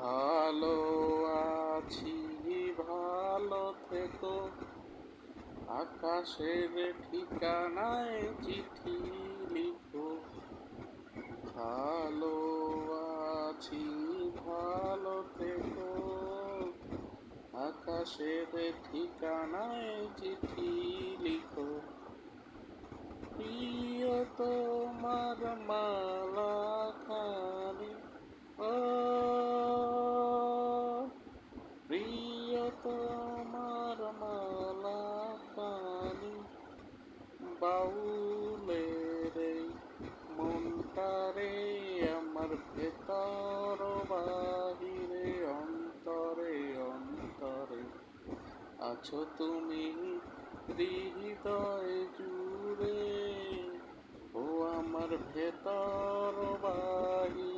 ভালো আছি, ভালো থেকো। আকাশের ঠিকানায় চিঠি লিখো। ভালো আছি, ভালো থেকো। আকাশের ঠিকানায় চিঠি লিখো। প্রিয় তোমার মালা খানি, ও প্রিয় তোমার মালা খানি, বাউলের এই মনটারে আমার ভেতর বাহিরে অন্তরে অন্তরে আছো তুমি হৃদয় জুড়ে, ও আমার ভেতর বাহিরে।